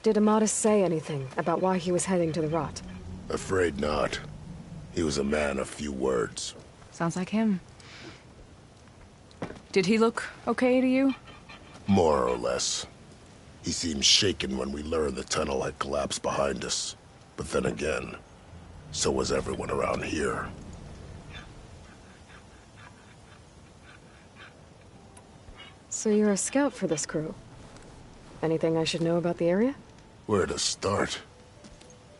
Did Amadis say anything about why he was heading to the rot? Afraid not. He was a man of few words. Sounds like him. Did he look okay to you? More or less. He seemed shaken when we learned the tunnel had collapsed behind us. But then again, so was everyone around here. So you're a scout for this crew? Anything I should know about the area? Where to start?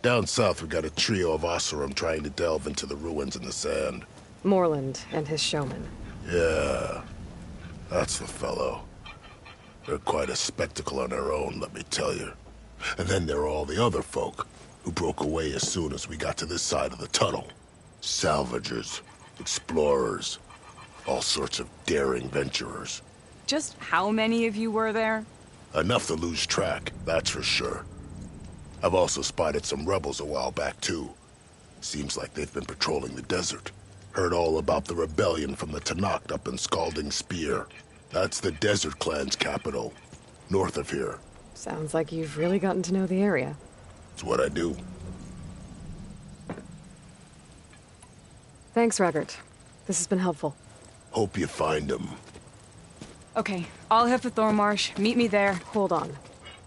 Down south we got a trio of Oseram trying to delve into the ruins in the sand. Moreland and his showman. Yeah, that's the fellow. They're quite a spectacle on their own, let me tell you. And then there are all the other folk, who broke away as soon as we got to this side of the tunnel. Salvagers, explorers, all sorts of daring venturers. Just how many of you were there? Enough to lose track, that's for sure. I've also spotted some rebels a while back, too. Seems like they've been patrolling the desert. Heard all about the rebellion from the Tanakh up in Scalding Spear. That's the Desert Clan's capital, north of here. Sounds like you've really gotten to know the area. It's what I do. Thanks, Raggart. This has been helpful. Hope you find him. Okay, I'll head for Thormarsh. Meet me there. Hold on.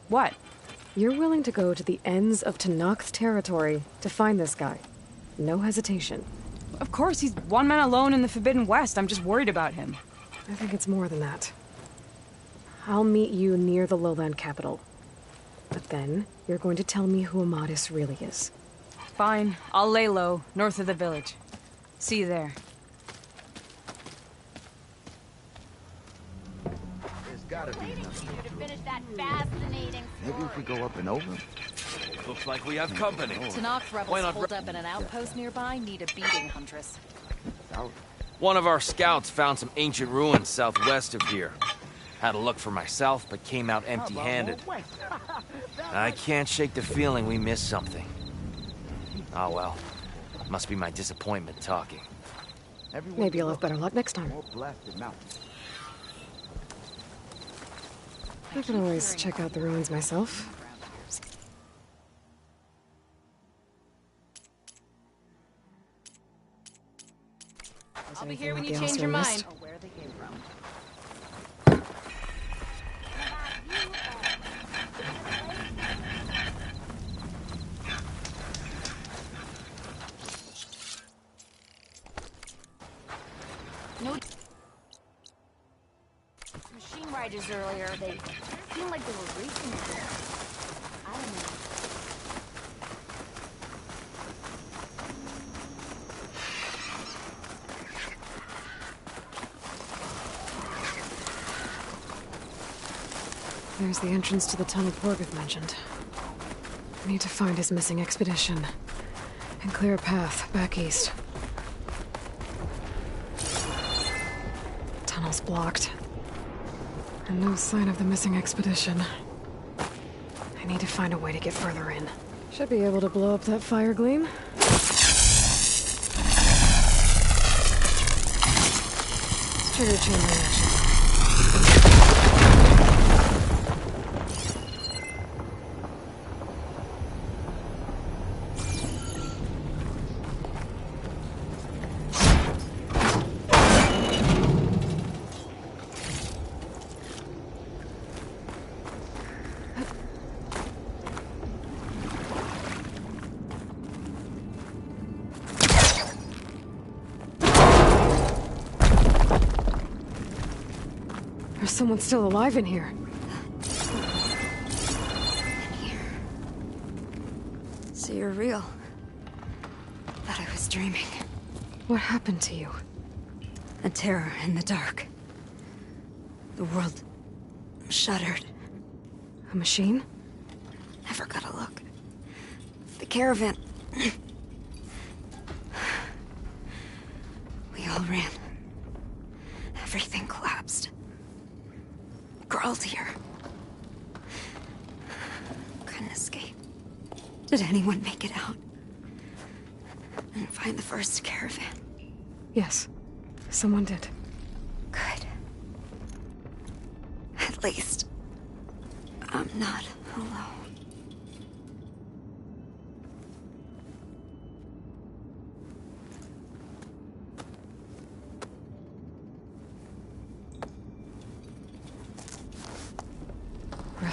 What? You're willing to go to the ends of Tanakh's territory to find this guy. No hesitation. Of course, he's one man alone in the Forbidden West. I'm just worried about him. I think it's more than that. I'll meet you near the lowland capital. But then, you're going to tell me who Amadis really is. Fine. I'll lay low, north of the village. See you there. There's gotta be Waiting enough. for you to finish that fascinating story. Maybe if we go up and over? Looks like we have company. Tanakh Why rebels not- holed up in an outpost nearby need a beating, Huntress. Out. One of our scouts found some ancient ruins southwest of here. Had a look for myself, but came out empty-handed. I can't shake the feeling we missed something. Oh well. Must be my disappointment talking. Maybe you'll have better luck next time. More blasted mountains. I can always check out the ruins myself. I'll be here when you Anything change else your I mind. missed? Or where they came from. No machine riders earlier. They seemed like they were racing. I don't know. There's the entrance to the tunnel Porgith mentioned. I need to find his missing expedition and clear a path back east. Tunnel's blocked. And no sign of the missing expedition. I need to find a way to get further in. Should be able to blow up that fire gleam. Let's trigger chain reaction. There's someone still alive in here. So you're real. Thought I was dreaming. What happened to you? A terror in the dark. The world shuddered. A machine? Never got a look. The caravan. We all ran. Everything collapsed. Crawled here. Couldn't escape. Did anyone make it out? And find the first caravan? Yes. Someone did. Good. At least, I'm not alone.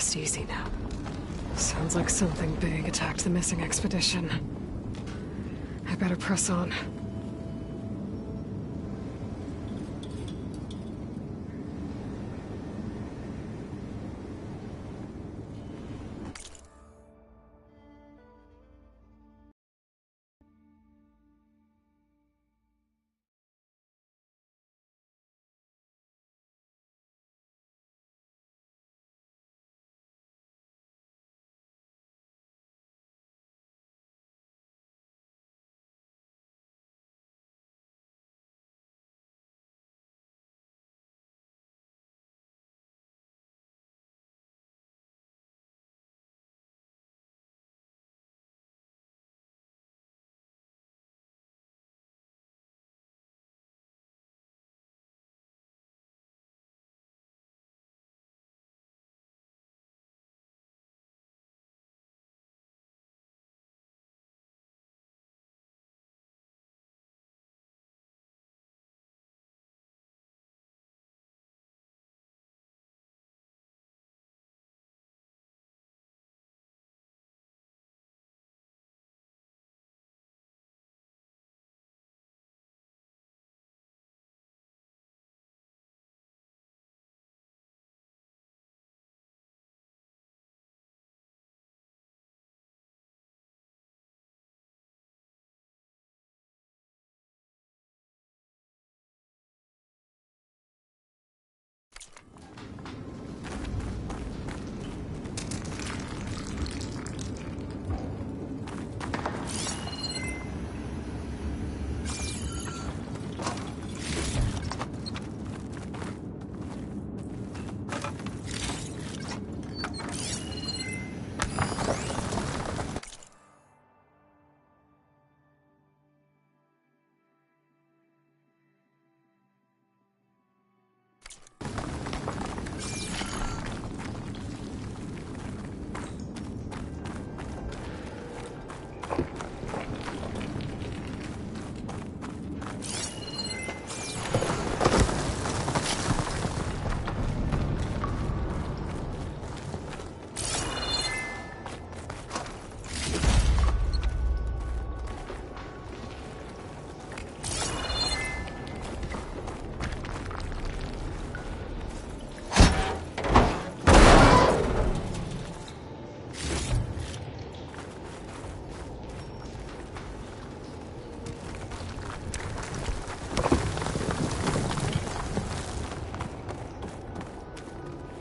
rest easy now. Sounds like something big attacked the missing expedition. I better press on.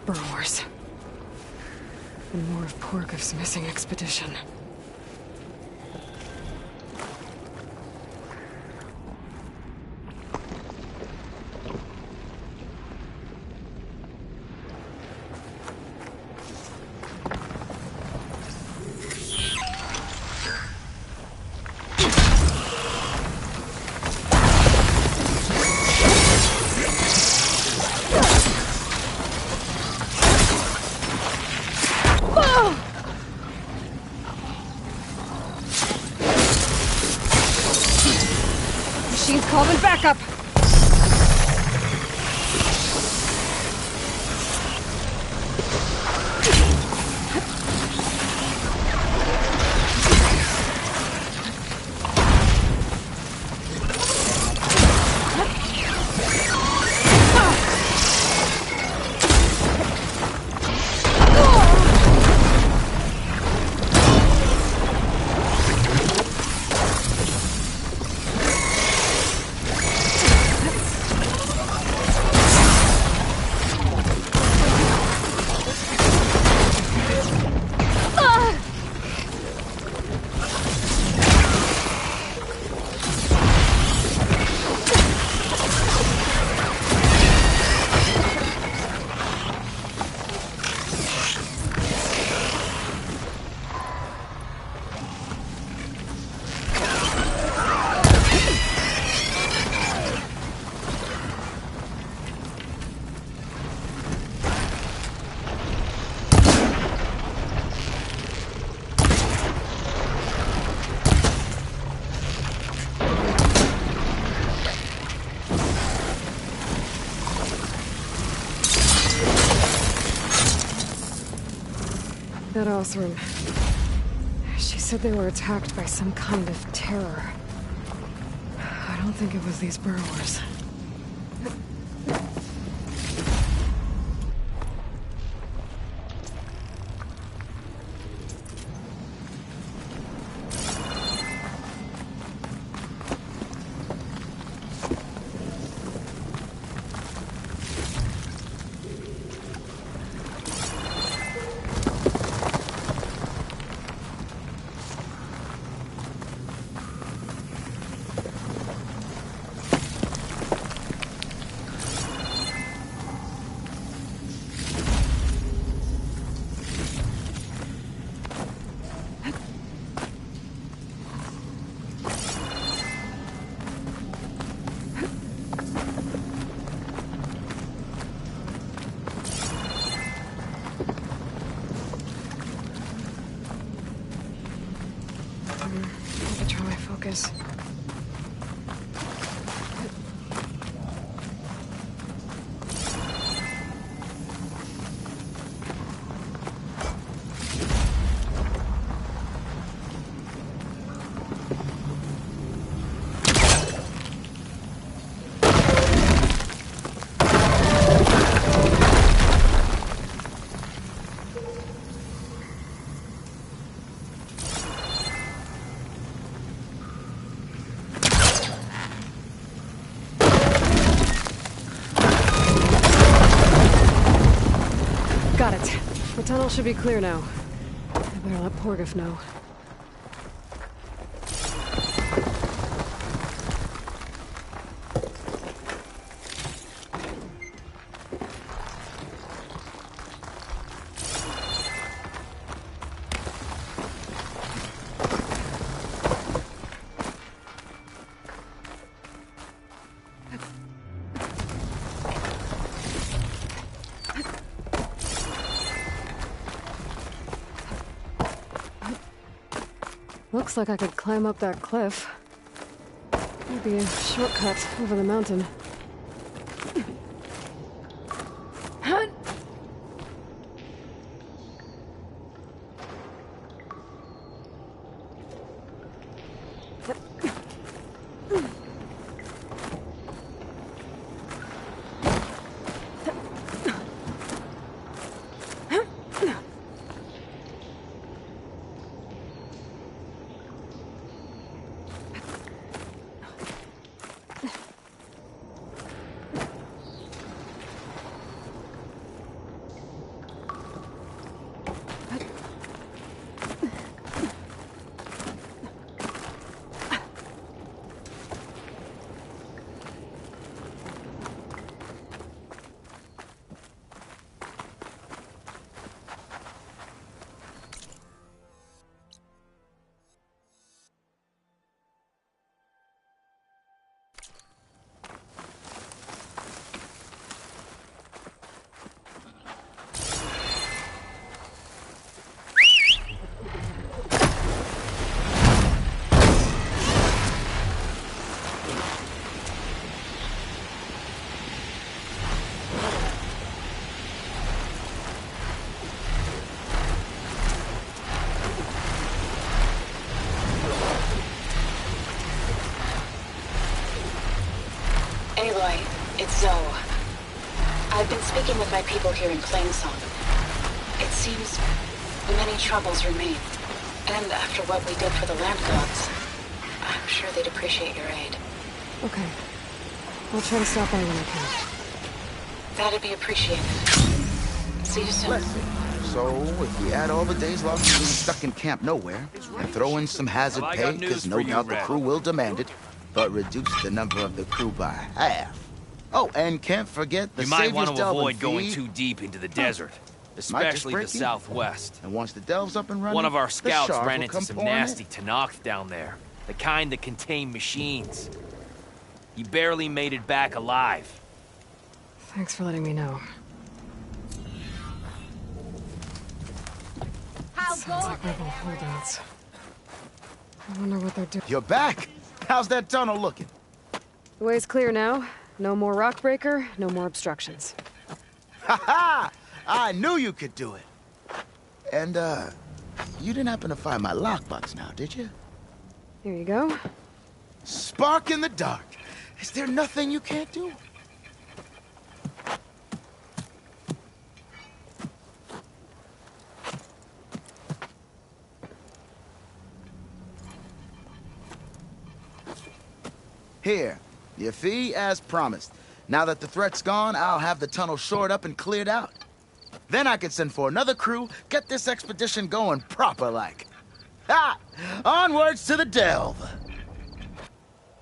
Burrows. And more of Porkov's missing expedition. That Othram. She said they were attacked by some kind of terror. I don't think it was these burrowers. Try my focus. Got it. The tunnel should be clear now. I better let Porgif know. Looks like I could climb up that cliff. Might be a shortcut over the mountain. Aloy, it's Zoe. I've been speaking with my people here in Plainsong. It seems many troubles remain. And after what we did for the land gods, I'm sure they'd appreciate your aid. Okay. I'll try to stop by when I can. That'd be appreciated. See you soon. Let's see. So, if we add all the days lost being stuck in Camp Nowhere, and throw in some hazard Well, I pay, got news because no for you, doubt the Red. crew will demand it, but reduce the number of the crew by half. Oh, and can't forget the You might Savior's want to Delve and avoid going feed. too deep into the desert, Might just especially the break even. southwest. And once the Delve's up and running, One of our the scouts shark ran will into come some pouring in. nasty Tanakh down there, the kind that contain machines. He barely made it back alive. Thanks for letting me know. Sounds like rebel holdouts. I wonder what they're doing. You're back! How's that tunnel looking? The way's clear now. No more rock breaker, no more obstructions. Ha ha! I knew you could do it. And, you didn't happen to find my lockbox now, did you? Here you go. Spark in the dark. Is there nothing you can't do? Here, your fee as promised. Now that the threat's gone, I'll have the tunnel shored up and cleared out. Then I can send for another crew, get this expedition going proper-like. Ha! Onwards to the delve!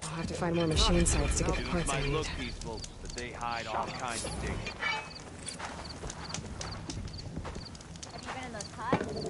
I'll have to find more machine sites to get the parts I Might need. look peaceful, but they hide all kinds of digging. Have you been in those pods?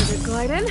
Good glide in.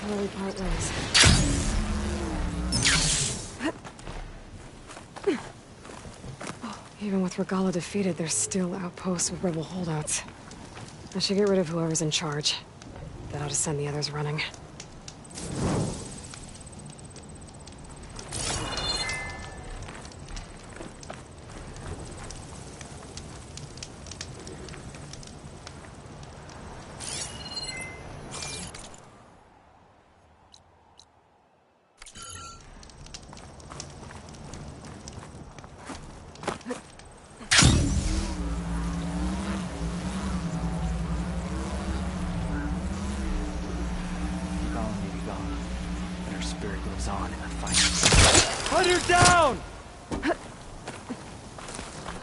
Where we part ways. Even with Regala defeated, there's still outposts with rebel holdouts. I should get rid of whoever's in charge. That ought to send the others running. On in the fight. Hunt her down!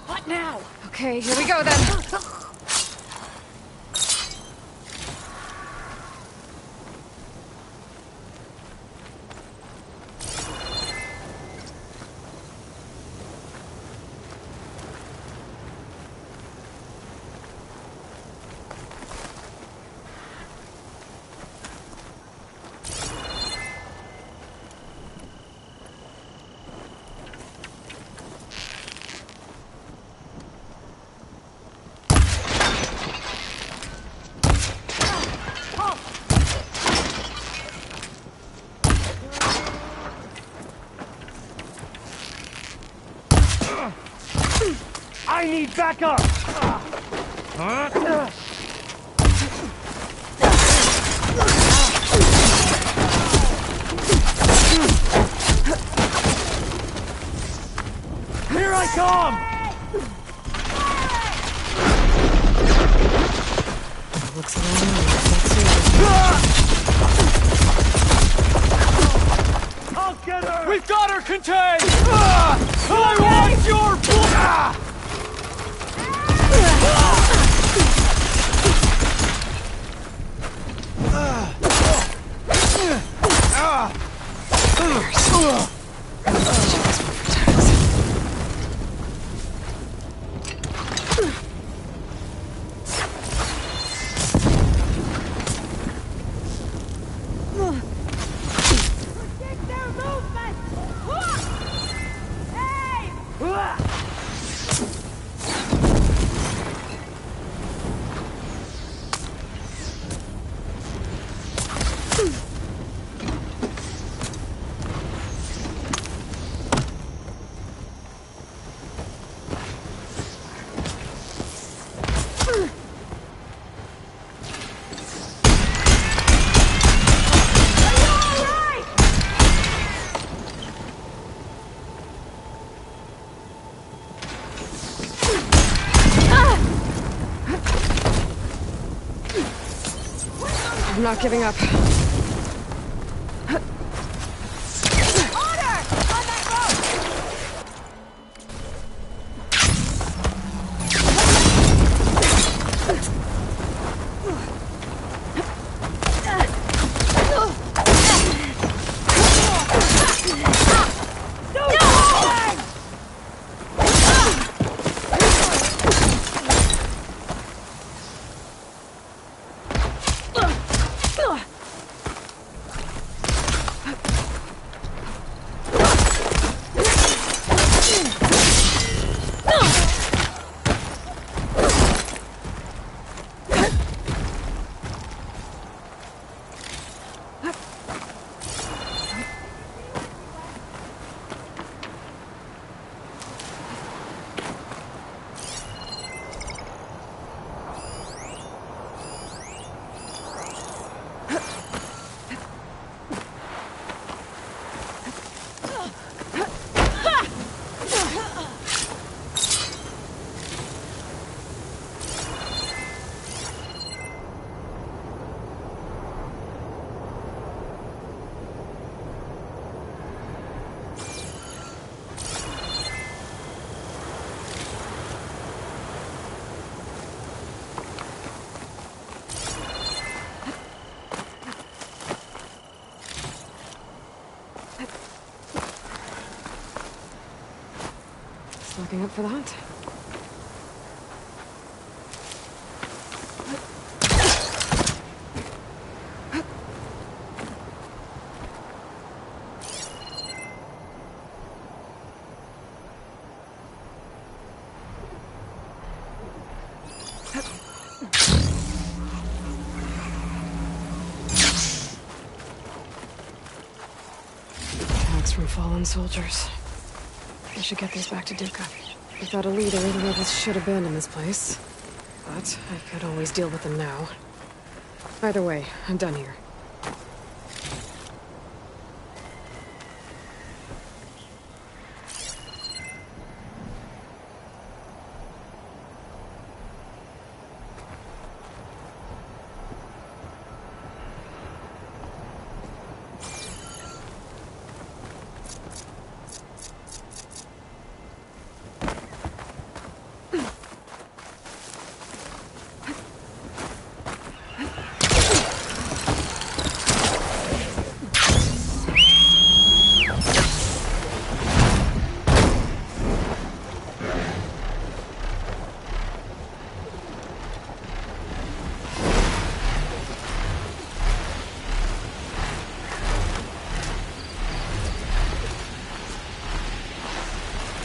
What now? Okay, here we go then. back up! Here I come! Looks like I'll get her! We've got her contained! I want your blood! I'm not giving up. Looking up for the hunt. Tracks from fallen soldiers. I should get these back to Duca. Without a leader, the rebels should abandon this place. But I could always deal with them now. Either way, I'm done here.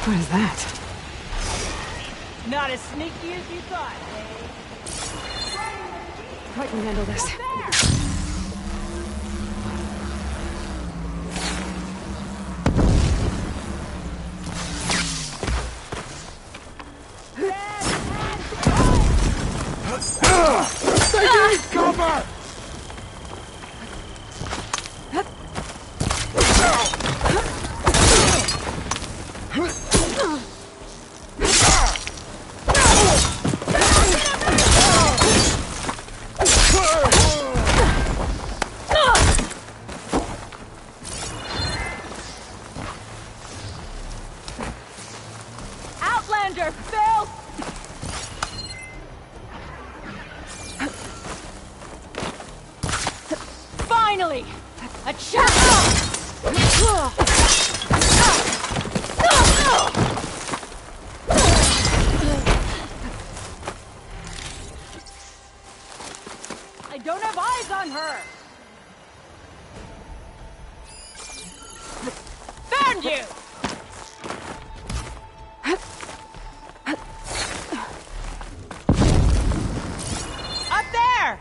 What is that? Not as sneaky as you thought, eh? I can handle this. Dad! They need cover! Outlander, Phil! Finally! A chance! I don't have eyes on her! Found you! Up there!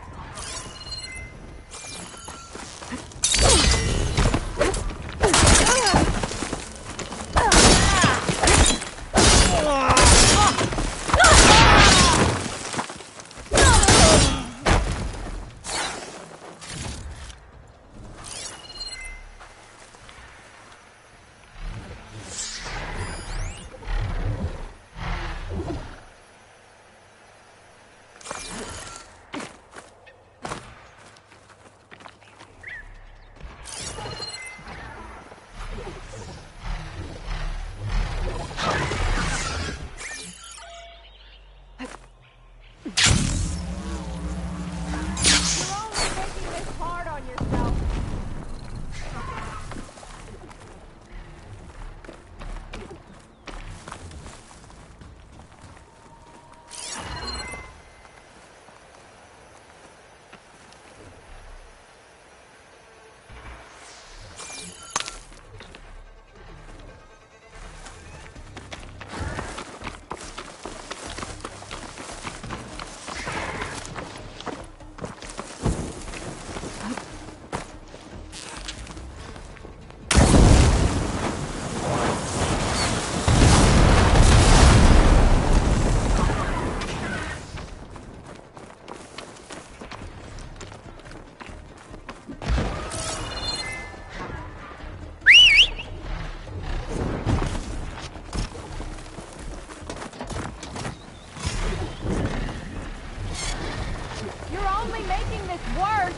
You're only making this worse!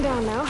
Down now.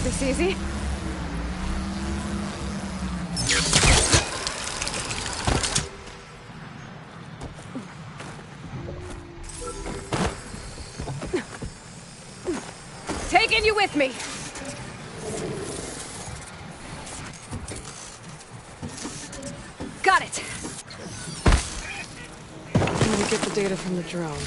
This easy? Taking you with me! Got it! I'm gonna get the data from the drone.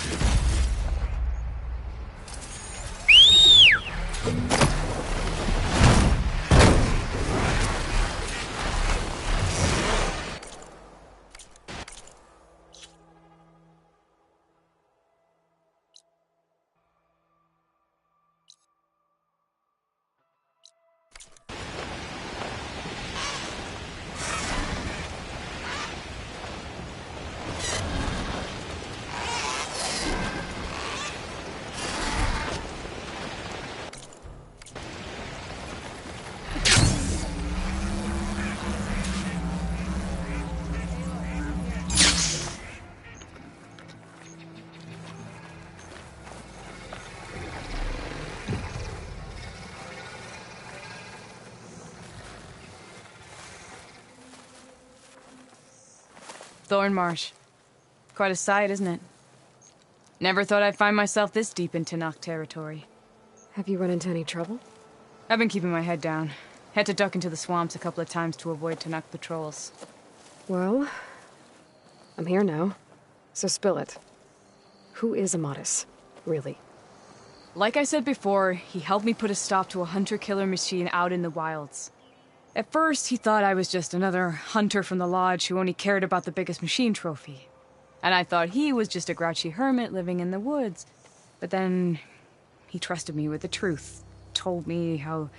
Thornmarsh. Quite a sight, isn't it? Never thought I'd find myself this deep in Tanakh territory. Have you run into any trouble? I've been keeping my head down. Had to duck into the swamps a couple of times to avoid Tanakh patrols. Well, I'm here now, so spill it. Who is Amatis, really? Like I said before, he helped me put a stop to a hunter-killer machine out in the wilds. At first, he thought I was just another hunter from the lodge who only cared about the biggest machine trophy. And I thought he was just a grouchy hermit living in the woods. But then, he trusted me with the truth. Told me how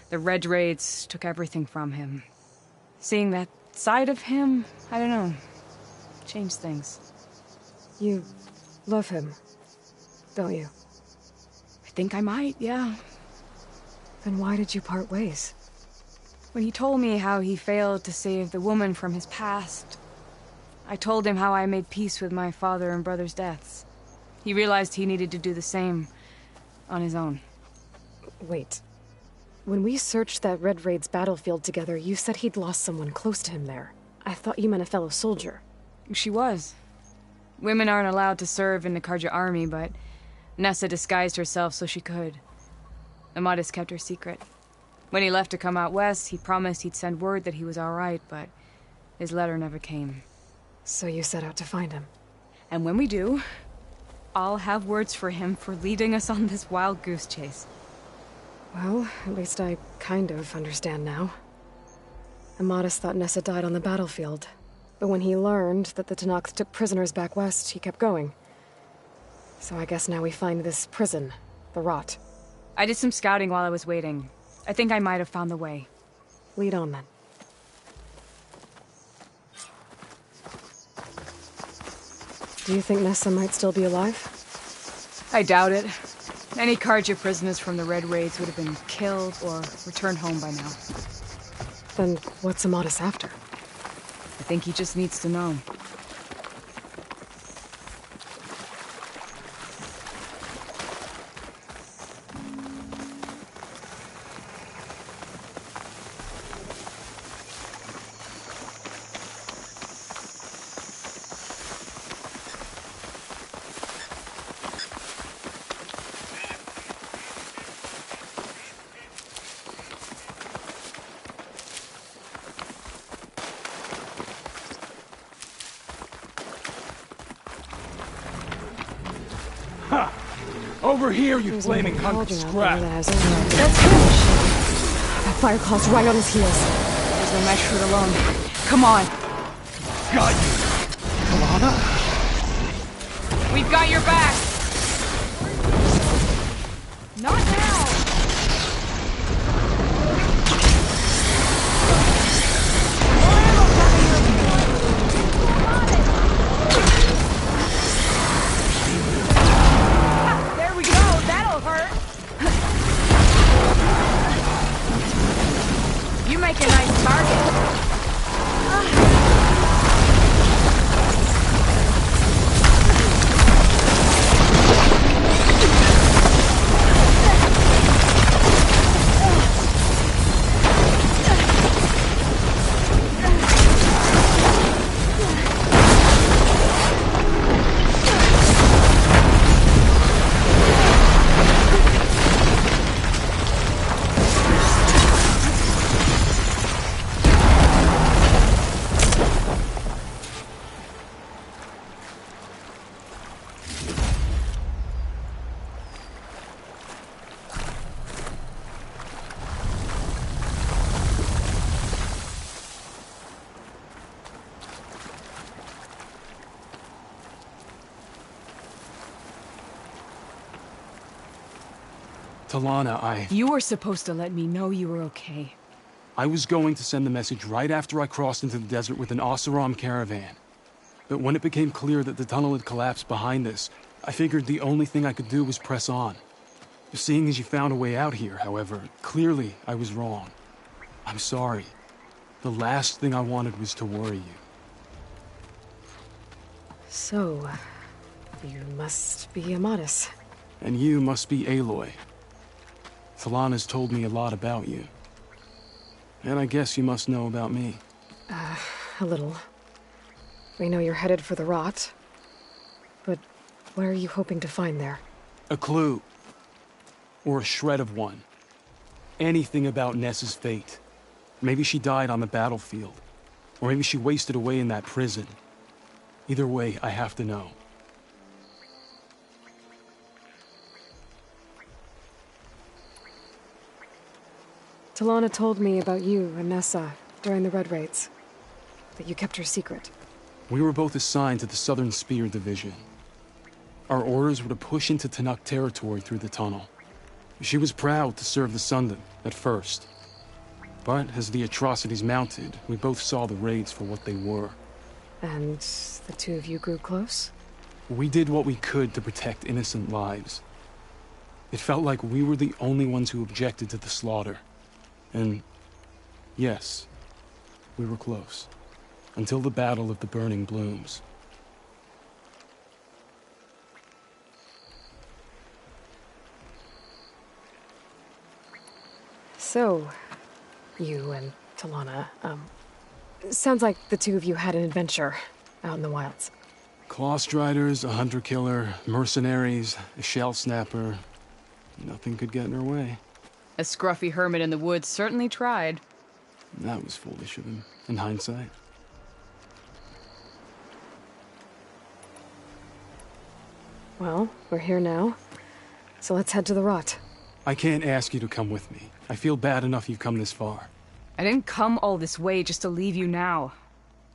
the Red Raids took everything from him. Seeing that side of him, I don't know, changed things. You love him, don't you? I think I might, yeah. Then why did you part ways? When he told me how he failed to save the woman from his past, I told him how I made peace with my father and brother's deaths. He realized he needed to do the same on his own. Wait. When we searched that Red Raid's battlefield together, you said he'd lost someone close to him there. I thought you meant a fellow soldier. She was. Women aren't allowed to serve in the Karja army, but Nessa disguised herself so she could. Amatis kept her secret. When he left to come out west, he promised he'd send word that he was all right, but his letter never came. So you set out to find him? And when we do, I'll have words for him for leading us on this wild goose chase. Well, at least I kind of understand now. Amatis thought Nessa died on the battlefield, but when he learned that the Tanakh took prisoners back west, he kept going. So I guess now we find this prison, the Rot. I did some scouting while I was waiting. I think I might have found the way. Lead on, then. Do you think Nessa might still be alive? I doubt it. Any Karja prisoners from the Red Raids would have been killed or returned home by now. Then what's Amatis after? I think he just needs to know. Over here, you There's flaming another hunk of cauldron out scrap! there that has oil. That's him! That fire claw's right on his heels. There's no match for it alone. Come on. Got you! Alana? We've got your back. Not now. There we go. That'll hurt. You make a nice target. Talana, You were supposed to let me know you were okay. I was going to send the message right after I crossed into the desert with an Oseram caravan. But when it became clear that the tunnel had collapsed behind us, I figured the only thing I could do was press on. Seeing as you found a way out here, however, clearly I was wrong. I'm sorry. The last thing I wanted was to worry you. So, you must be Amatis. And you must be Aloy. Talana's told me a lot about you. And I guess you must know about me. A little. We know you're headed for the rot. But what are you hoping to find there? A clue. Or a shred of one. Anything about Ness's fate. Maybe she died on the battlefield. Or maybe she wasted away in that prison. Either way, I have to know. Talana told me about you and Nessa during the Red Raids. That you kept her secret. We were both assigned to the Southern Spear Division. Our orders were to push into Tanuk territory through the tunnel. She was proud to serve the Sundom at first. But as the atrocities mounted, we both saw the raids for what they were. And the two of you grew close? We did what we could to protect innocent lives. It felt like we were the only ones who objected to the slaughter. And yes, we were close. Until the Battle of the Burning Blooms. So, you and Talana, sounds like the two of you had an adventure out in the wilds. Clawstriders, a hunter-killer, mercenaries, a shell snapper. Nothing could get in her way. A scruffy hermit in the woods certainly tried. That was foolish of him, in hindsight. Well, we're here now, so let's head to the rot. I can't ask you to come with me. I feel bad enough you've come this far. I didn't come all this way just to leave you now.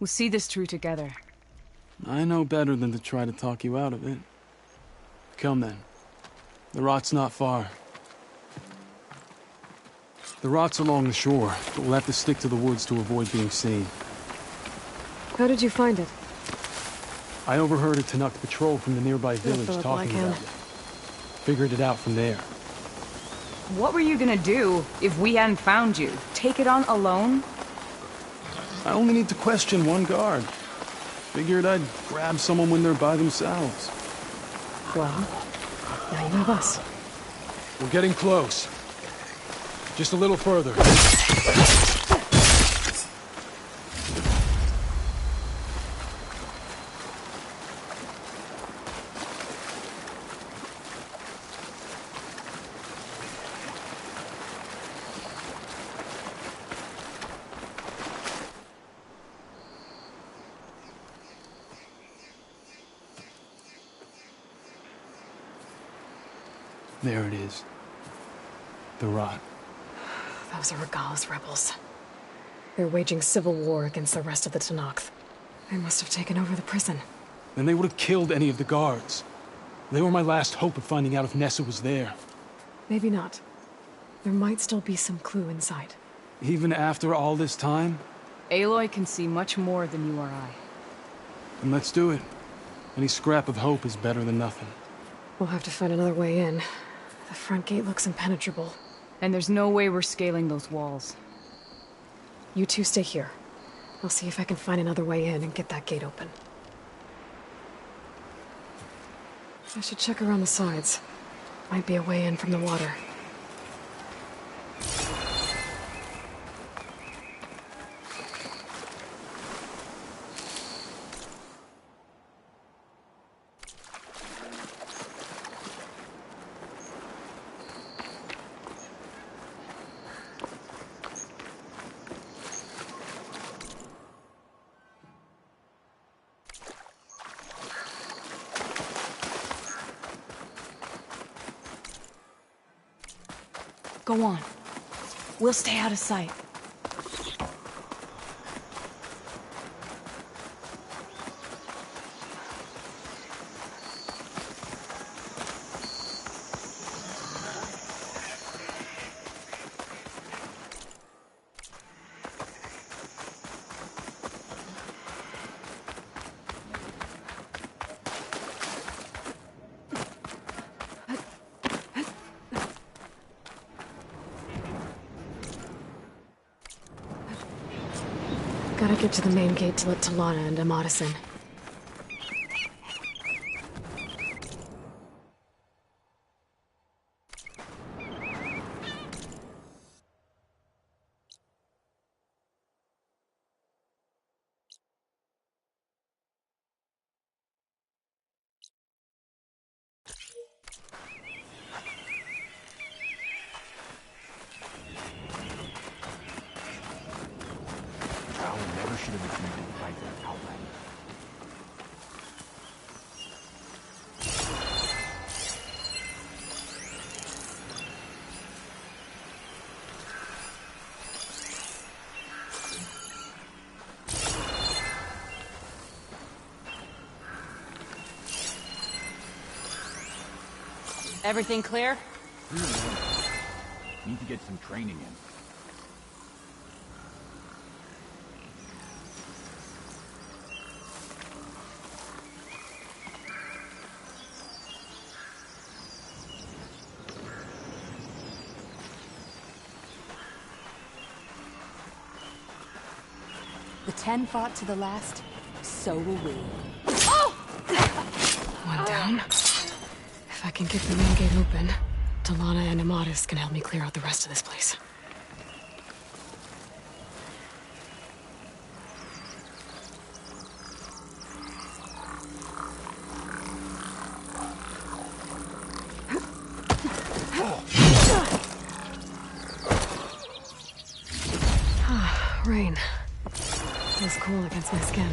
We'll see this through together. I know better than to try to talk you out of it. Come then. The rot's not far. The rot's along the shore, but we'll have to stick to the woods to avoid being seen. How did you find it? I overheard a Tanuk patrol from the nearby village Philip talking Blackhand. about it. Figured it out from there. What were you gonna do if we hadn't found you? Take it on alone? I only need to question one guard. Figured I'd grab someone when they're by themselves. Well, now you have us. We're getting close. Just a little further. There it is. The rot. Those are Regal's rebels. They're waging civil war against the rest of the Tenakth. They must have taken over the prison. Then they would have killed any of the guards. They were my last hope of finding out if Nessa was there. Maybe not. There might still be some clue inside. Even after all this time? Aloy can see much more than you or I. Then let's do it. Any scrap of hope is better than nothing. We'll have to find another way in. The front gate looks impenetrable. And there's no way we're scaling those walls. You two stay here. I'll see if I can find another way in and get that gate open. I should check around the sides. Might be a way in from the water. Go on. We'll stay out of sight. Gotta get to the main gate to let Talana and Amatis in. Should have attempted to fight that outlander. Everything clear? Need to get some training in. The 10 fought to the last, so will we. One down. If I can get the main gate open, Talana and Amatis can help me clear out the rest of this place. Rain. Feels cool against my skin.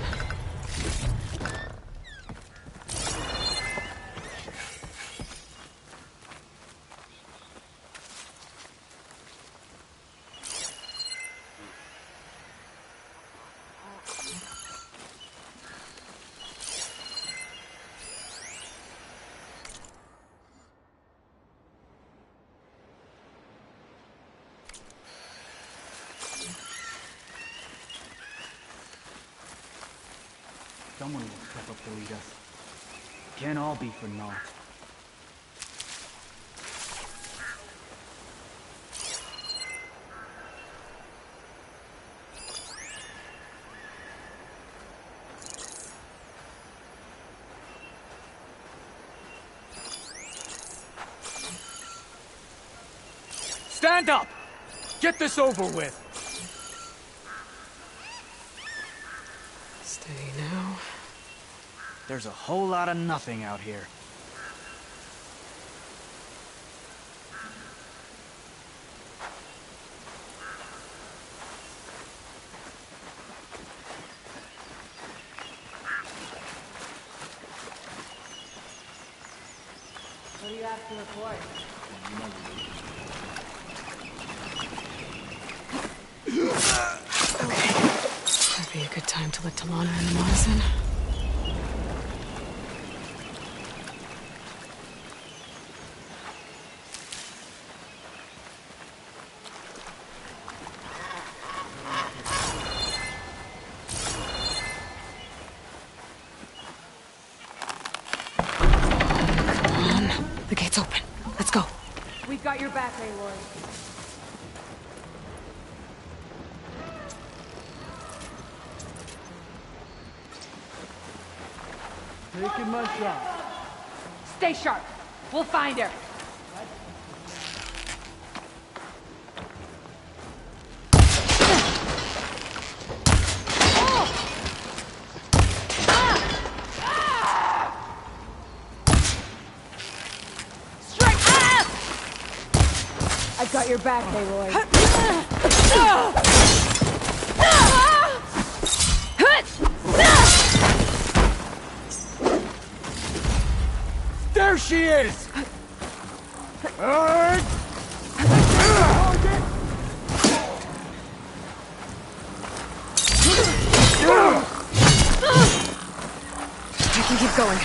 Someone will step up to lead us. Can't all be for naught. Stand up! Get this over with! Steady now. There's a whole lot of nothing out here. What do you have to report? That'd be a good time to let Talana and the Mars in. The gate's open. Let's go. We've got your back, Aloy. Taking my shot. Stay sharp. We'll find her. I've got your back, Aloy. There she is! I can keep going.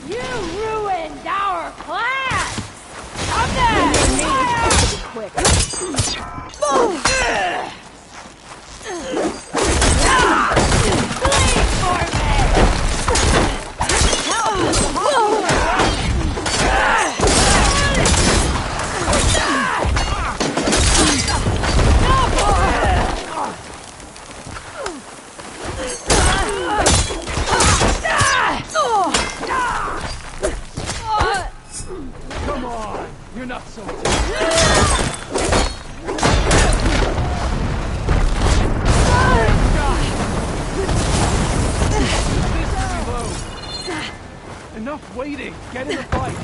You ruined our plans! Come there! Quick. Come on! You're not so Enough waiting! Get in the fight!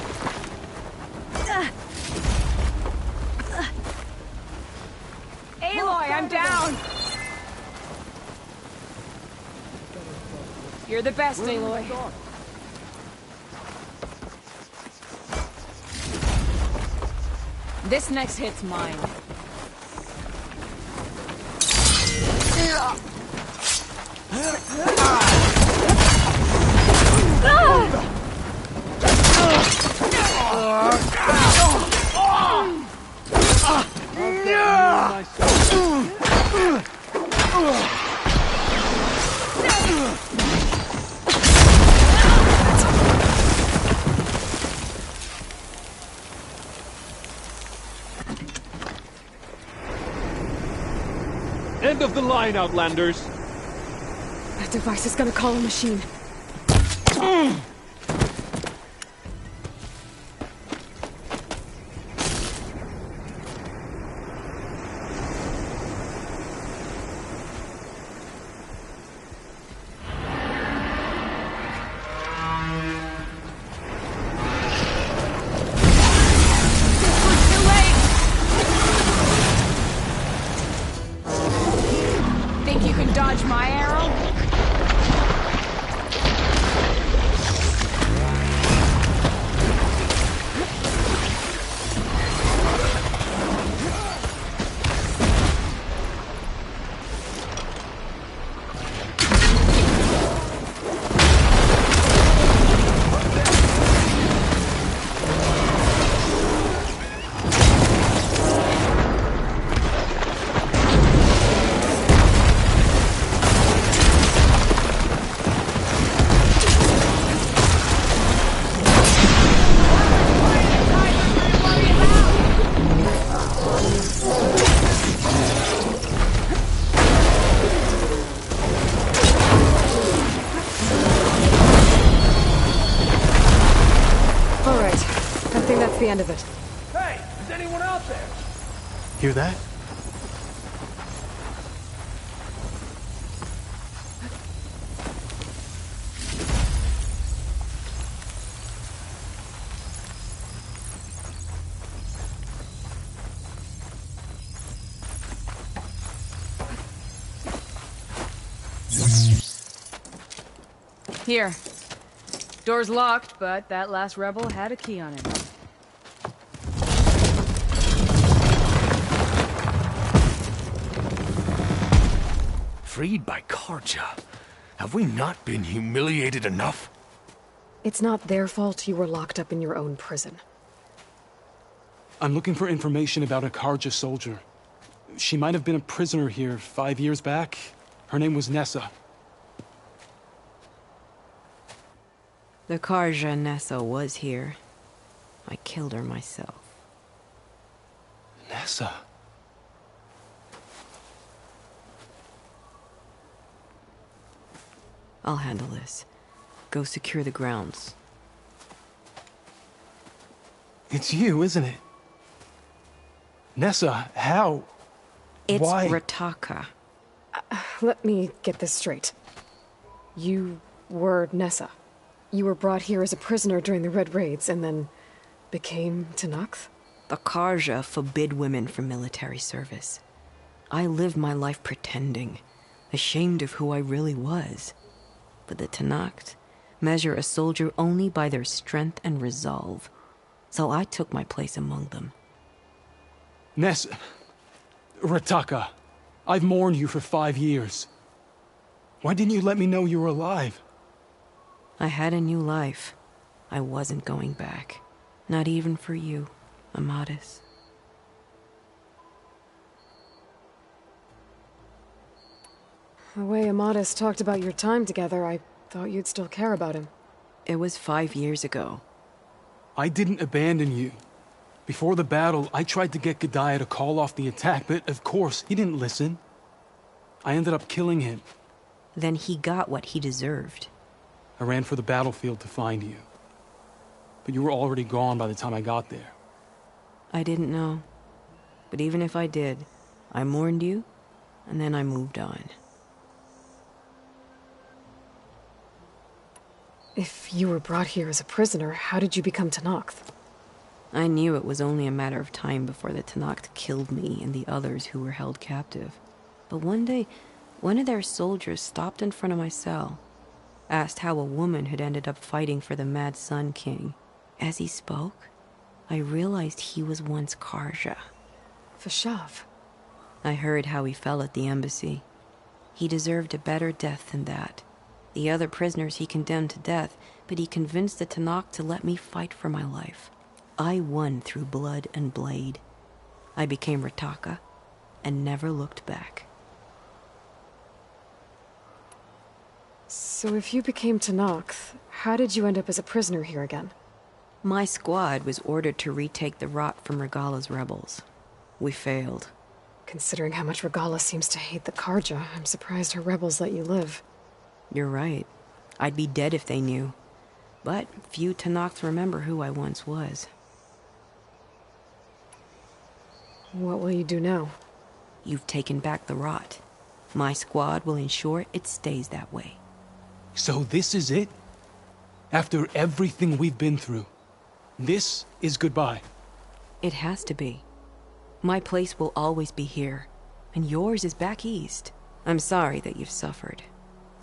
Aloy, I'm down! You're the best, Aloy. This next hit's mine. End of the line, Outlanders! That device is gonna call a machine. Think you can dodge my arrow? the end of it. Hey, is anyone out there? Hear that? Here. Door's locked, but that last rebel had a key on it. Freed by Karja. Have we not been humiliated enough? It's not their fault you were locked up in your own prison. I'm looking for information about a Karja soldier. She might have been a prisoner here 5 years back. Her name was Nessa. The Karja Nessa was here. I killed her myself. Nessa? I'll handle this. Go secure the grounds. It's you, isn't it? Nessa, how? It's Why? Rataka. Let me get this straight. You were Nessa. You were brought here as a prisoner during the Red Raids and then became Tenakth? The Karja forbid women from military service. I lived my life pretending, ashamed of who I really was. But the Tenakth measure a soldier only by their strength and resolve. So I took my place among them. Nessa... Rataka, I've mourned you for 5 years. Why didn't you let me know you were alive? I had a new life. I wasn't going back. Not even for you, Amadis. The way Amadis talked about your time together, I thought you'd still care about him. It was 5 years ago. I didn't abandon you. Before the battle, I tried to get G'daiah to call off the attack, but of course, he didn't listen. I ended up killing him. Then he got what he deserved. I ran for the battlefield to find you. But you were already gone by the time I got there. I didn't know. But even if I did, I mourned you, and then I moved on. If you were brought here as a prisoner, how did you become Tenakth? I knew it was only a matter of time before the Tenakth killed me and the others who were held captive. But one day, one of their soldiers stopped in front of my cell, asked how a woman had ended up fighting for the Mad Sun King. As he spoke, I realized he was once Karja. Vashav. I heard how he fell at the embassy. He deserved a better death than that. The other prisoners he condemned to death, but he convinced the Tenakth to let me fight for my life. I won through blood and blade. I became Rataka and never looked back. So if you became Tenakth, how did you end up as a prisoner here again? My squad was ordered to retake the Rot from Regala's rebels. We failed. Considering how much Regala seems to hate the Karja, I'm surprised her rebels let you live. You're right. I'd be dead if they knew. But few Tenakth remember who I once was. What will you do now? You've taken back the Rot. My squad will ensure it stays that way. So this is it? After everything we've been through, this is goodbye? It has to be. My place will always be here, and yours is back east. I'm sorry that you've suffered.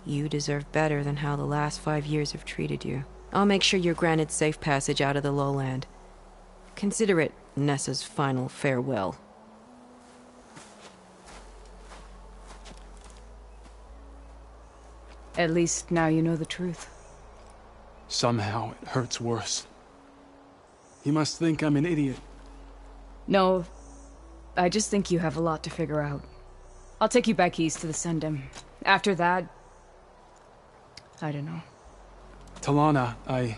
You deserve better than how the last 5 years have treated you. I'll make sure you're granted safe passage out of the lowland. Consider it Nessa's final farewell. At least now you know the truth. Somehow it hurts worse. You must think I'm an idiot. No, I just think you have a lot to figure out. I'll take you back east to the Sendem. After that, I don't know. Talana, I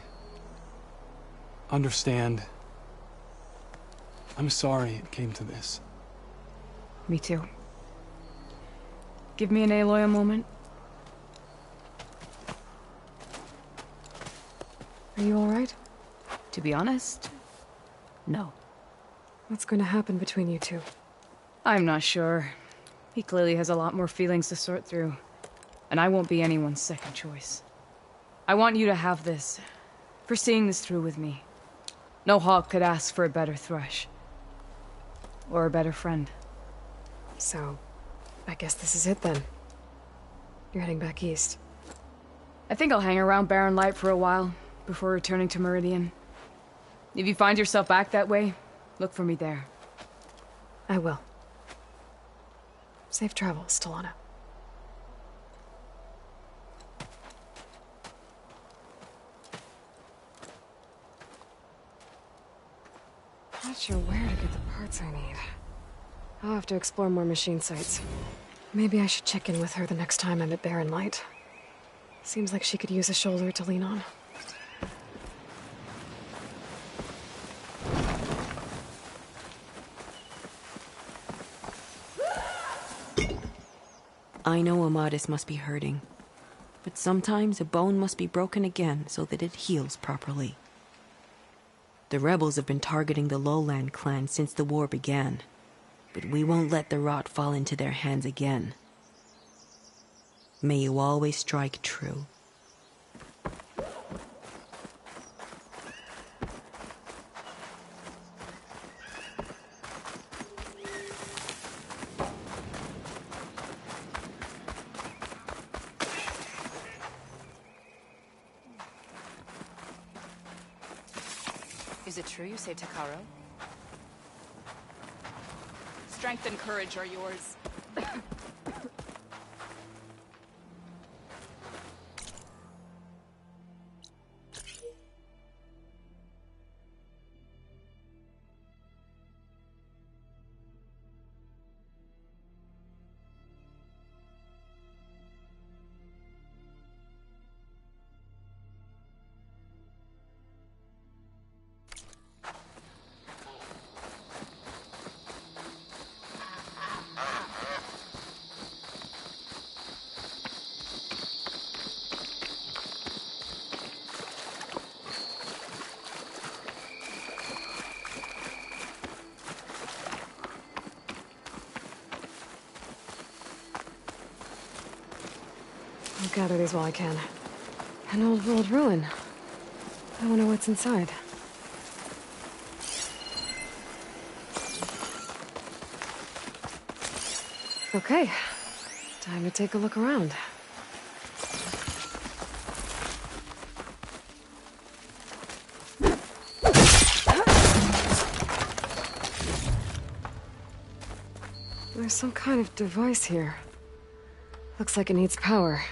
understand. I'm sorry it came to this. Me too. Give me an Aloy a moment. Are you alright? To be honest, no. What's going to happen between you two? I'm not sure. He clearly has a lot more feelings to sort through. And I won't be anyone's second choice. I want you to have this, for seeing this through with me. No hawk could ask for a better thrush. Or a better friend. So, I guess this is it then. You're heading back east. I think I'll hang around Barren Light for a while, before returning to Meridian. If you find yourself back that way, look for me there. I will. Safe travels, Talana. Not sure where to get the parts I need. I'll have to explore more machine sites. Maybe I should check in with her the next time I'm at Barren Light. Seems like she could use a shoulder to lean on. I know Amadis must be hurting, but sometimes a bone must be broken again so that it heals properly. The rebels have been targeting the Lowland clan since the war began, but we won't let the rot fall into their hands again. May you always strike true. Is it true you say Takaro? Strength and courage are yours. I'll gather these while I can. An old world ruin. I wonder what's inside. Okay, time to take a look around. There's some kind of device here. Looks like it needs power.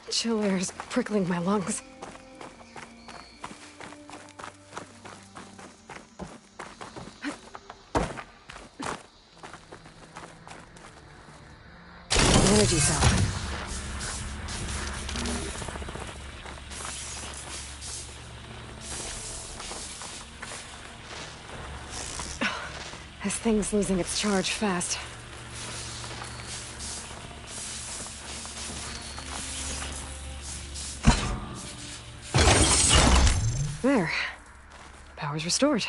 Chill air is prickling my lungs. Energy cell. This thing's losing its charge fast. There. Power's restored.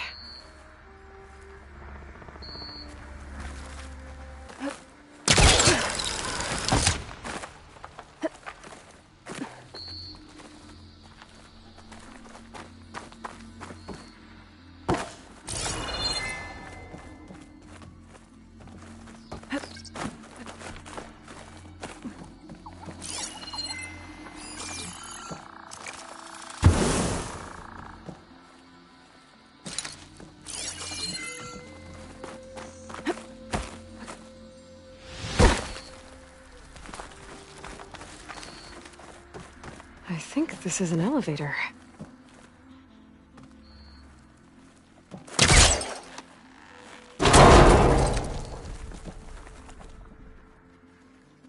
I think this is an elevator.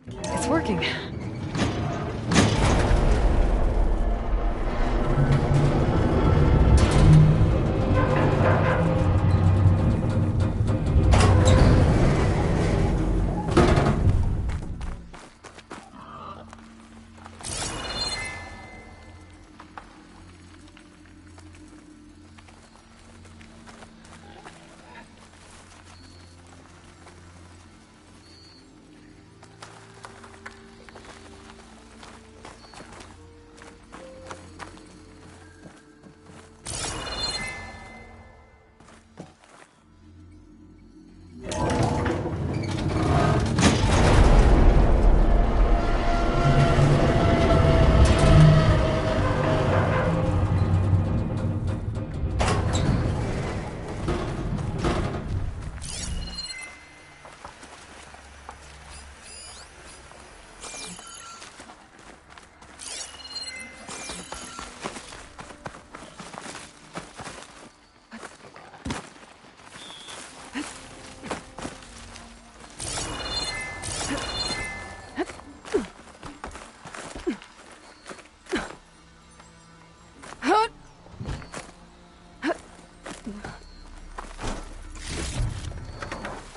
It's working.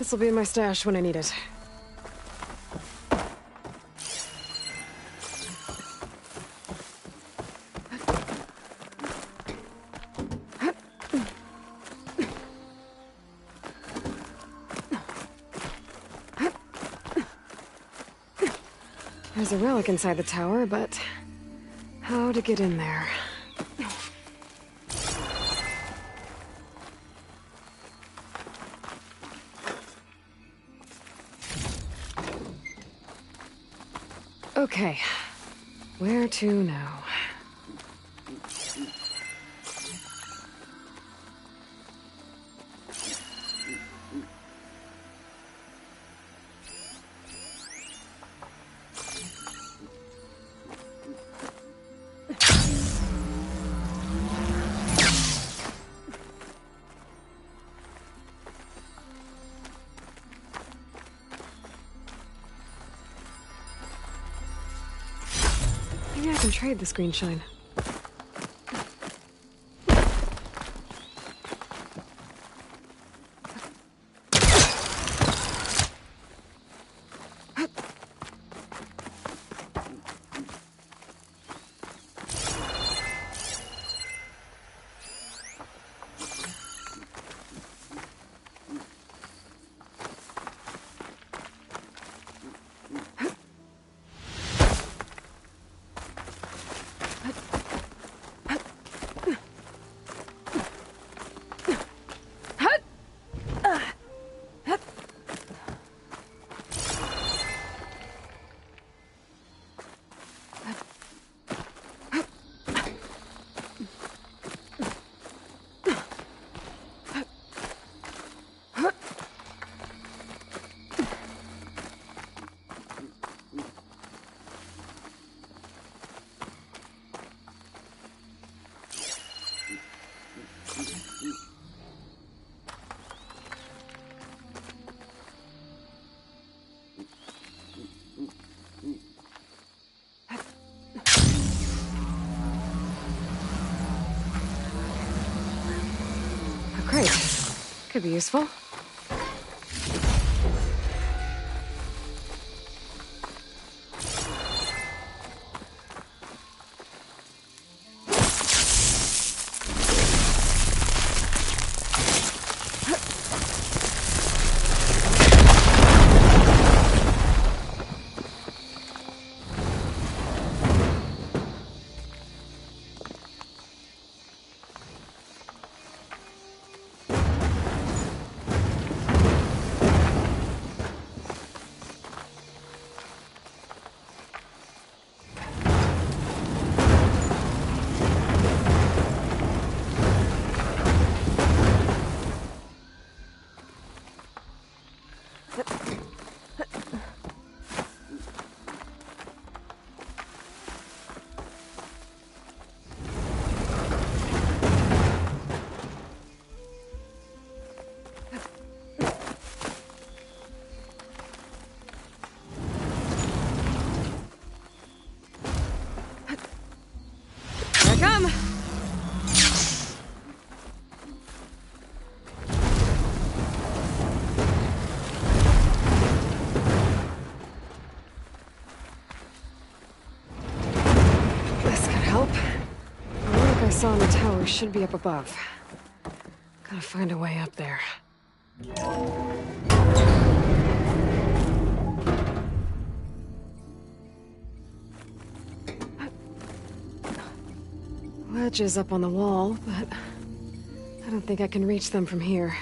This'll be in my stash when I need it. There's a relic inside the tower, but how to get in there? Okay, where to now? Maybe I can trade this green shine. Great. Could be useful. Saw in the tower should be up above. Gotta find a way up there. Ledges up on the wall, but I don't think I can reach them from here.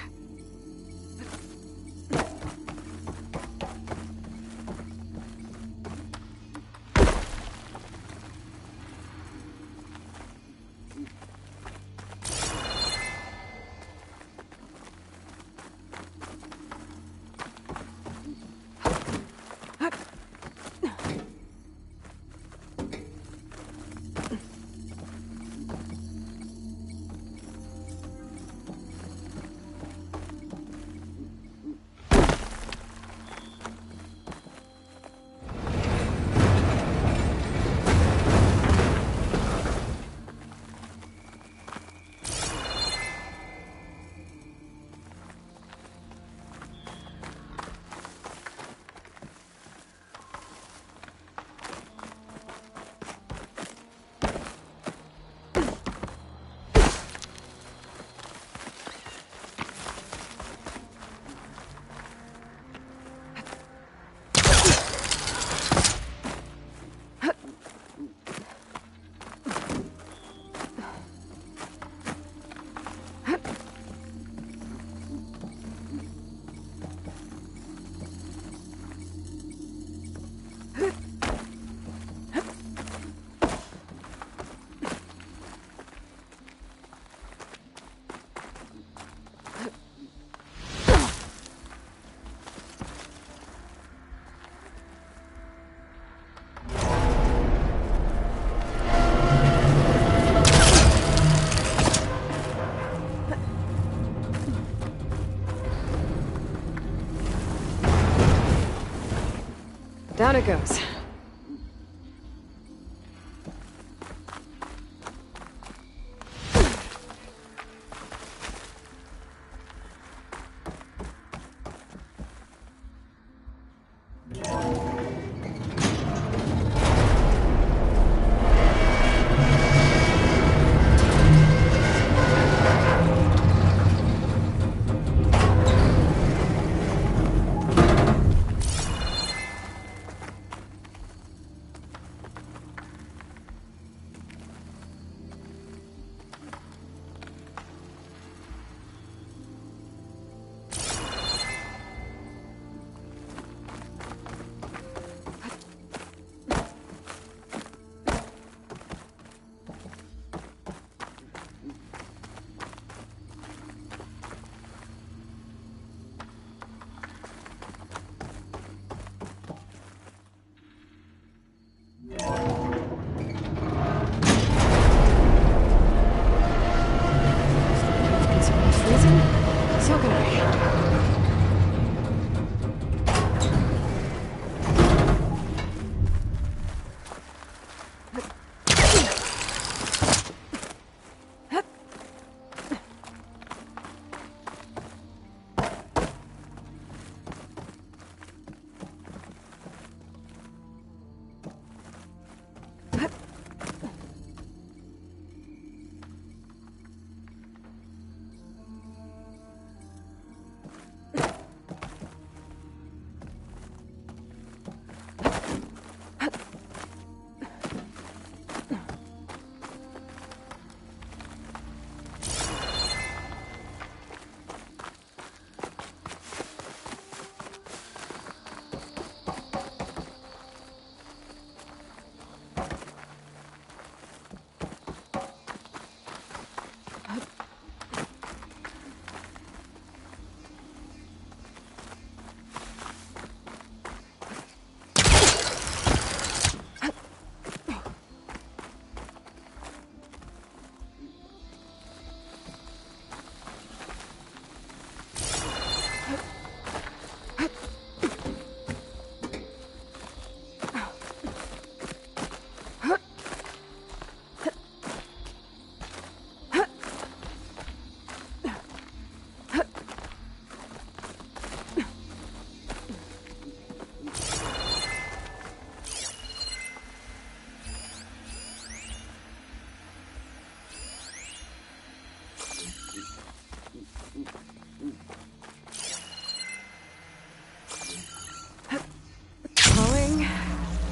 Down it goes. So can I.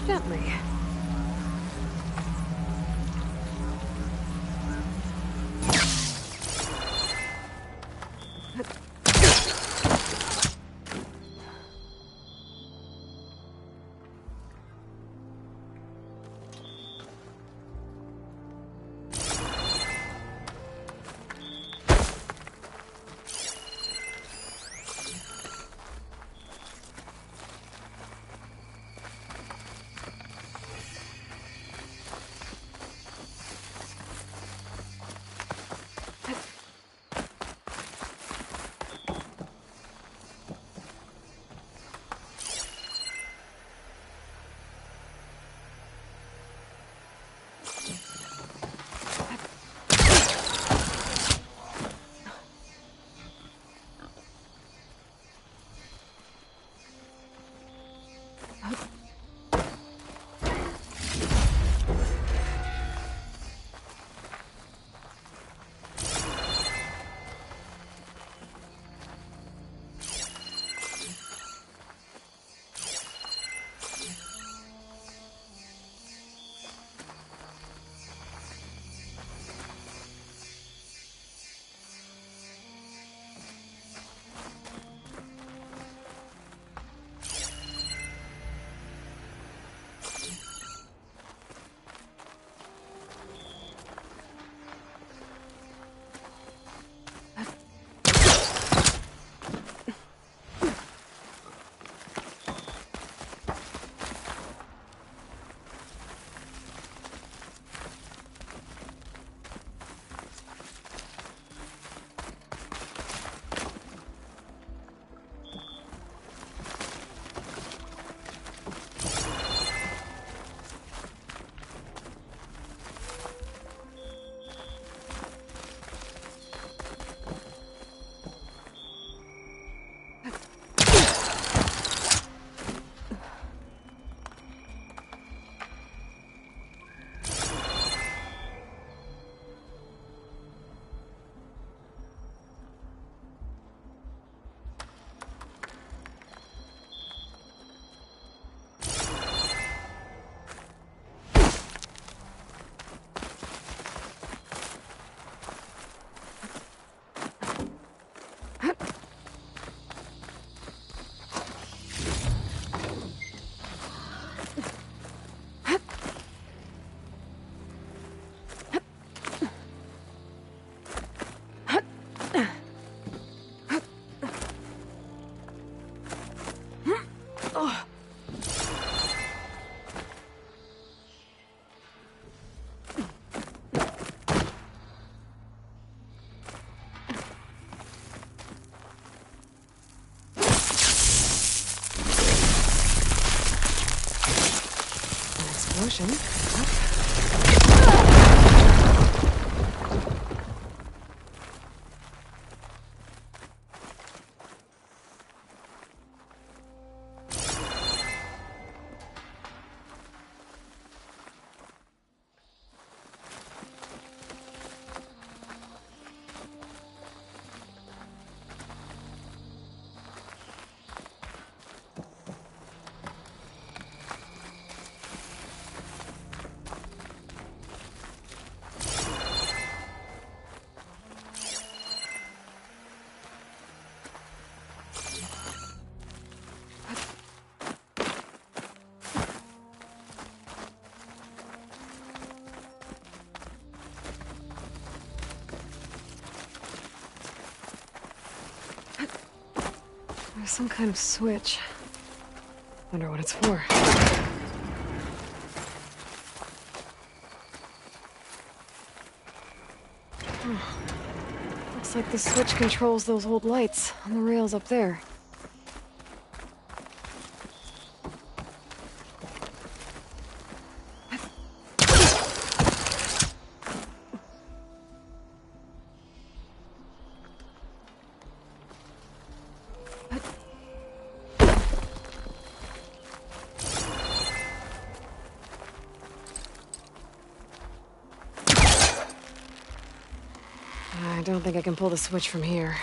Gently. motion. There's some kind of switch. Wonder what it's for. Oh. Looks like the switch controls those old lights on the rails up there. I don't think I can pull the switch from here.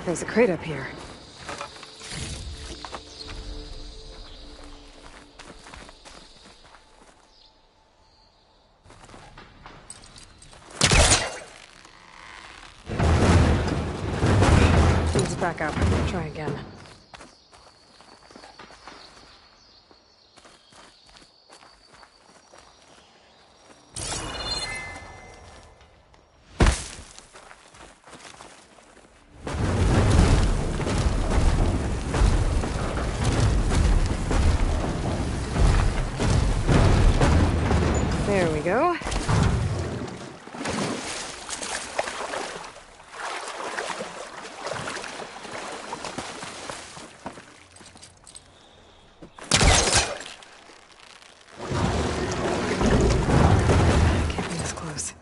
There's a crate up here. Needs back up. Try again. There we go. Can't be this close.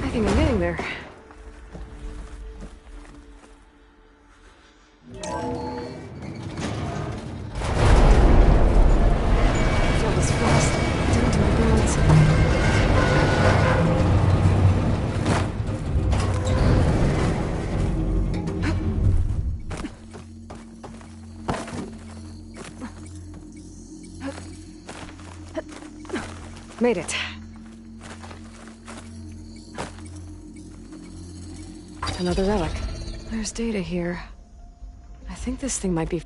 I think I'm getting there. Made it. Another relic. There's data here. I think this thing might be...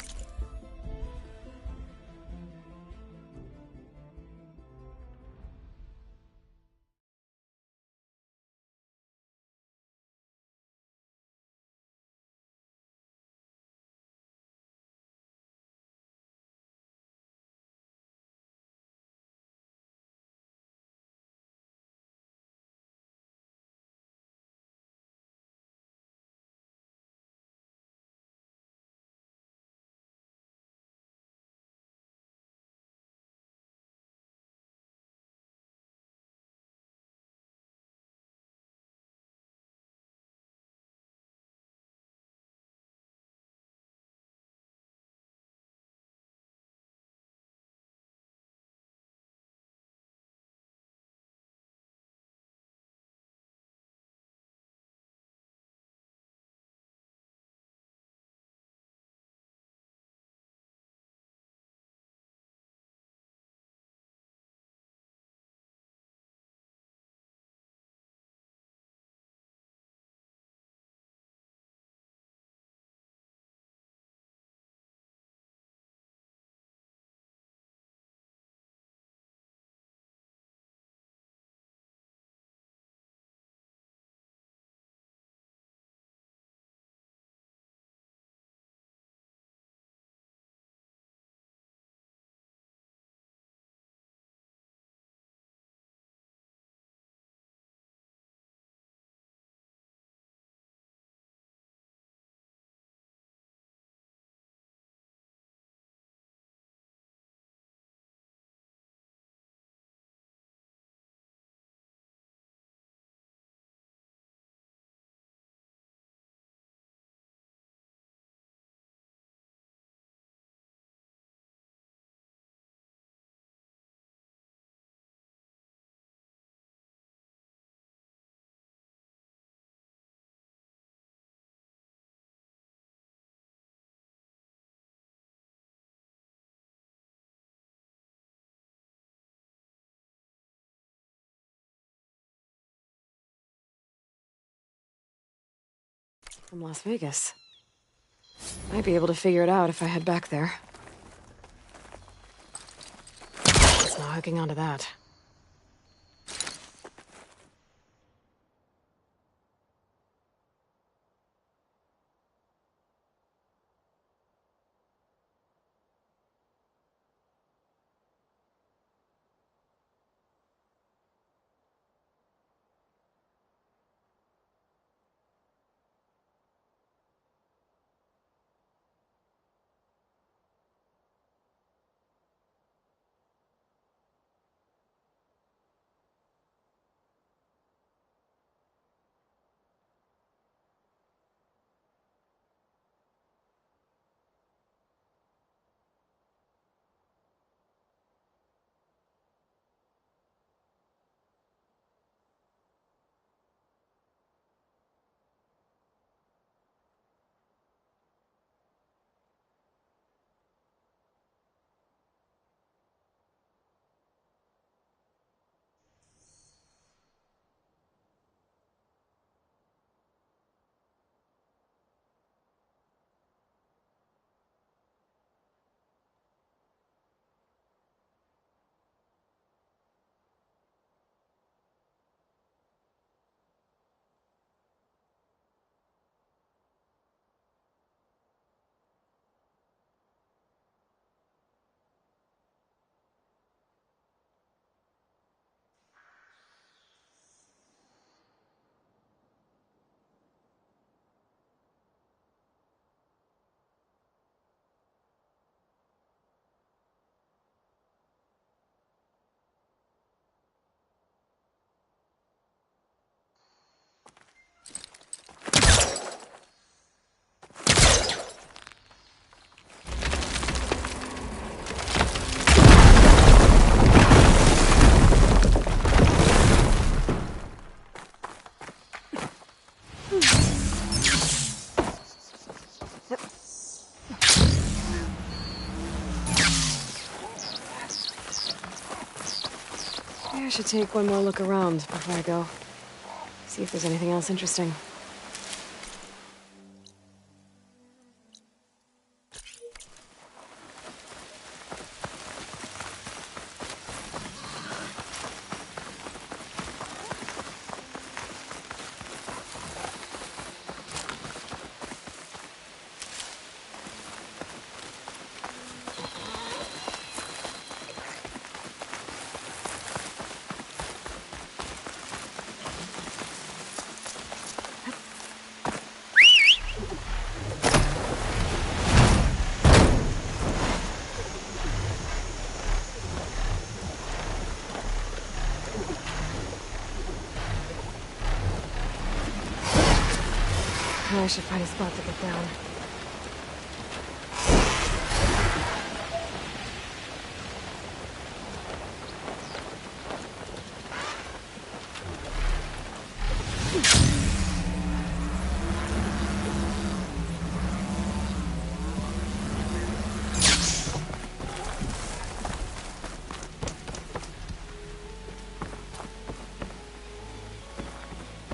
from Las Vegas. Might be able to figure it out if I head back there. It's not hooking onto that. should take one more look around before I go. See if there's anything else interesting. I should find a spot to get down.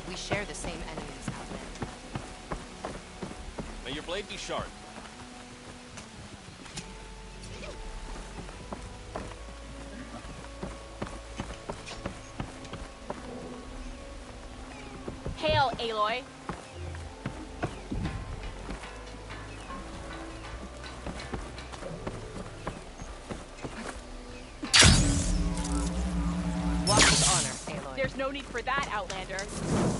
We share the same enemies, Outlander. May your blade be sharp. Hail, Aloy. Walk with honor, Aloy. There's no need for that, Outlander.